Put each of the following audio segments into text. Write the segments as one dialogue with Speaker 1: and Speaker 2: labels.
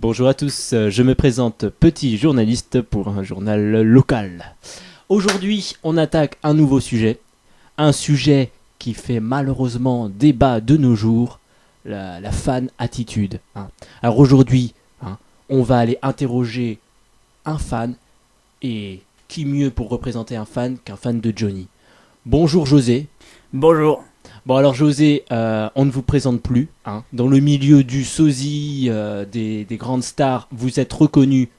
Speaker 1: Bonjour à tous, je me présente petit journaliste pour un journal local. Aujourd'hui, on attaque un nouveau sujet, un sujet qui fait malheureusement débat de nos jours, la fan attitude. Alors aujourd'hui, on va aller interroger un fan, et qui mieux pour représenter un fan qu'un fan de Johnny. Bonjour José.
Speaker 2: Bonjour.
Speaker 1: Bon alors José, on ne vous présente plus. Dans le milieu du sosie, des grandes stars, vous êtes reconnu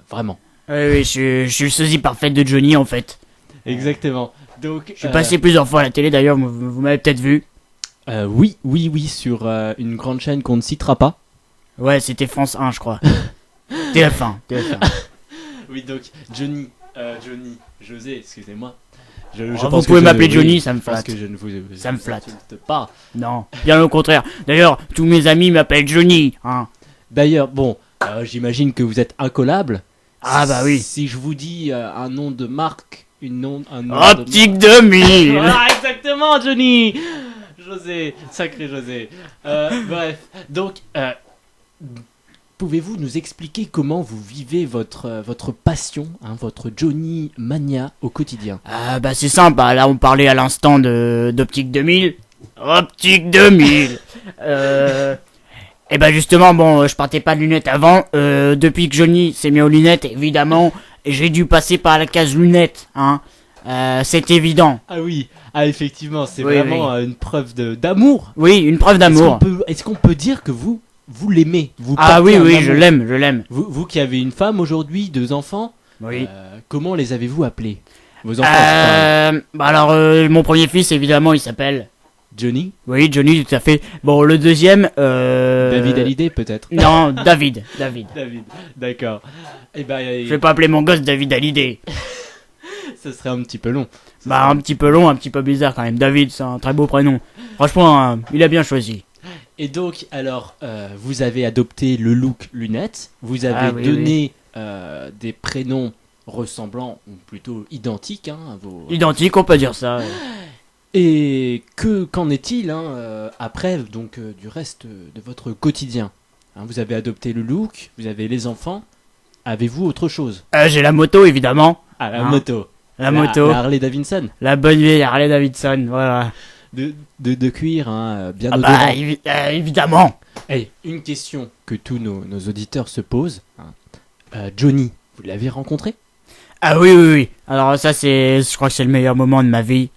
Speaker 1: vraiment.
Speaker 2: Oui, je suis le sosie parfait de Johnny en fait.
Speaker 1: Exactement. Donc,
Speaker 2: Je suis passé plusieurs fois à la télé d'ailleurs, vous m'avez peut-être vu.
Speaker 1: oui, sur une grande chaîne qu'on ne citera pas.
Speaker 2: Ouais, c'était France 1 je crois. TF1.
Speaker 1: Oui donc José, excusez-moi.
Speaker 2: Vous pouvez m'appeler Johnny, ça me flatte.
Speaker 1: Parce que je ne vous
Speaker 2: Ça me flatte.
Speaker 1: insulte pas.
Speaker 2: Non, bien au contraire. D'ailleurs, tous mes amis m'appellent Johnny.
Speaker 1: D'ailleurs, bon, j'imagine que vous êtes incollable.
Speaker 2: Ah bah oui.
Speaker 1: Si je vous dis un nom de marque, un nom
Speaker 2: Optique 2000.
Speaker 1: Ah, exactement, Johnny. José, sacré José. Bref, donc, pouvez-vous nous expliquer comment vous vivez votre passion, votre Johnny mania au quotidien?
Speaker 2: Ah bah c'est simple, là on parlait à l'instant d'Optique 2000. Optique 2000. Et bah justement, bon, je portais pas de lunettes avant. Depuis que Johnny s'est mis aux lunettes, évidemment, j'ai dû passer par la case lunettes, c'est évident.
Speaker 1: Ah oui, effectivement, c'est
Speaker 2: Oui,
Speaker 1: vraiment
Speaker 2: oui.
Speaker 1: une preuve d'amour.
Speaker 2: Oui, une preuve d'amour.
Speaker 1: Est-ce qu'on peut dire que vous l'aimez, vous
Speaker 2: Ah
Speaker 1: portez
Speaker 2: oui,
Speaker 1: un
Speaker 2: oui,
Speaker 1: amour?
Speaker 2: je l'aime.
Speaker 1: Vous qui avez une femme aujourd'hui, 2 enfants,
Speaker 2: Oui.
Speaker 1: comment les avez-vous appelés, vos enfants?
Speaker 2: Bah alors, mon premier fils, évidemment, il s'appelle...
Speaker 1: Johnny?
Speaker 2: Oui, Johnny, tout à fait. Bon, le deuxième...
Speaker 1: David Hallyday peut-être?
Speaker 2: Non, David.
Speaker 1: David, d'accord. Eh ben,
Speaker 2: Je vais pas appeler mon gosse David Hallyday.
Speaker 1: ça serait un petit peu long.
Speaker 2: Bah, un petit peu long, un petit peu bizarre quand même. David, c'est un très beau prénom. Franchement, il a bien choisi.
Speaker 1: Et donc, alors, vous avez adopté le look lunettes, vous avez
Speaker 2: oui,
Speaker 1: donné des prénoms ressemblants, ou plutôt identiques, à vos...
Speaker 2: Identique, on peut dire ça.
Speaker 1: Et qu'en est-il après donc du reste de votre quotidien? Vous avez adopté le look, vous avez les enfants, avez-vous autre chose?
Speaker 2: J'ai la moto, évidemment.
Speaker 1: Ah, la moto.
Speaker 2: La moto.
Speaker 1: La Harley Davidson.
Speaker 2: La bonne vieille Harley Davidson, voilà.
Speaker 1: De cuir, bien
Speaker 2: Ah
Speaker 1: odorant.
Speaker 2: bah, évidemment.
Speaker 1: Hey, une question que tous nos auditeurs se posent. Johnny, vous l'avez rencontré?
Speaker 2: Ah oui. Alors ça, je crois que c'est le meilleur moment de ma vie.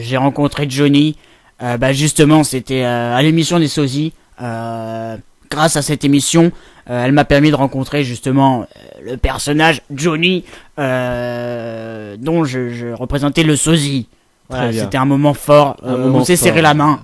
Speaker 2: J'ai rencontré Johnny. Bah justement, c'était à l'émission des sosies. Grâce à cette émission, elle m'a permis de rencontrer justement le personnage Johnny, dont je représentais le sosie. Voilà,
Speaker 1: Très bien.
Speaker 2: c'était un moment fort. On s'est serré la main.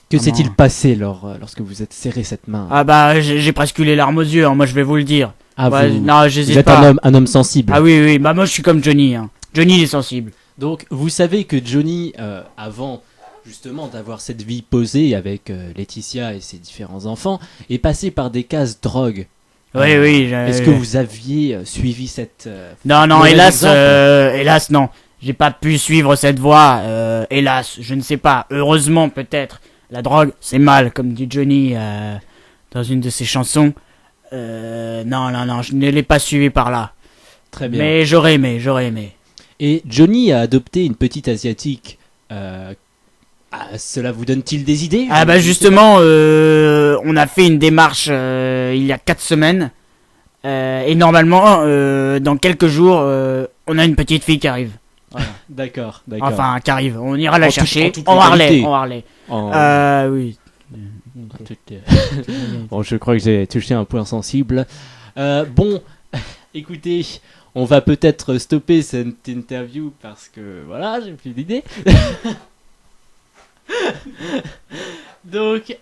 Speaker 1: Que
Speaker 2: Ah
Speaker 1: s'est-il
Speaker 2: non.
Speaker 1: passé lorsque vous êtes serré cette main?
Speaker 2: Ah bah, j'ai presque eu les larmes aux yeux. Moi, je vais vous le dire. Ouais, non,
Speaker 1: Vous
Speaker 2: j'hésite
Speaker 1: êtes
Speaker 2: pas.
Speaker 1: un homme sensible.
Speaker 2: Ah oui. Bah moi, je suis comme Johnny. Johnny, il est sensible.
Speaker 1: Donc, vous savez que Johnny, avant justement d'avoir cette vie posée avec Laetitia et ses différents enfants, est passé par des cases drogue.
Speaker 2: Oui.
Speaker 1: Est-ce que vous aviez suivi cette...
Speaker 2: Non,
Speaker 1: mauvais
Speaker 2: hélas,
Speaker 1: exemple
Speaker 2: hélas, non. J'ai pas pu suivre cette voie. Hélas, je ne sais pas. Heureusement, peut-être. La drogue, c'est mal, comme dit Johnny dans une de ses chansons. Non, je ne l'ai pas suivi par là.
Speaker 1: Très bien.
Speaker 2: Mais j'aurais aimé.
Speaker 1: Et Johnny a adopté une petite asiatique. Cela vous donne-t-il des idées?
Speaker 2: Ah bah justement, on a fait une démarche il y a 4 semaines. Et normalement, dans quelques jours, on a une petite fille qui arrive. Voilà.
Speaker 1: D'accord.
Speaker 2: Enfin, qui arrive. On ira la
Speaker 1: En
Speaker 2: chercher.
Speaker 1: toute
Speaker 2: En
Speaker 1: légalité.
Speaker 2: Harley. Oui.
Speaker 1: Bon, je crois que j'ai touché un point sensible. Bon, écoutez, on va peut-être stopper cette interview parce que voilà, j'ai plus d'idées. Donc,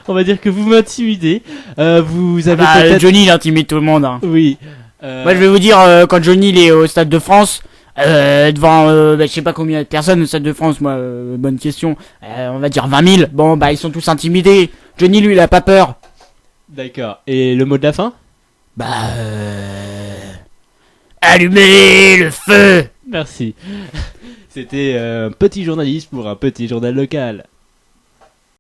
Speaker 1: on va dire que vous m'intimidez. Vous avez peut-être...
Speaker 2: Johnny, il intimide tout le monde.
Speaker 1: Oui.
Speaker 2: Moi, je vais vous dire, quand Johnny il est au Stade de France, devant, je sais pas combien de personnes au Stade de France, moi, bonne question. On va dire 20 000. Bon, bah, ils sont tous intimidés. Johnny, lui, il a pas peur.
Speaker 1: D'accord. Et le mot de la fin?
Speaker 2: Bah, allumez le feu.
Speaker 1: Merci. C'était un petit journaliste pour un petit journal local.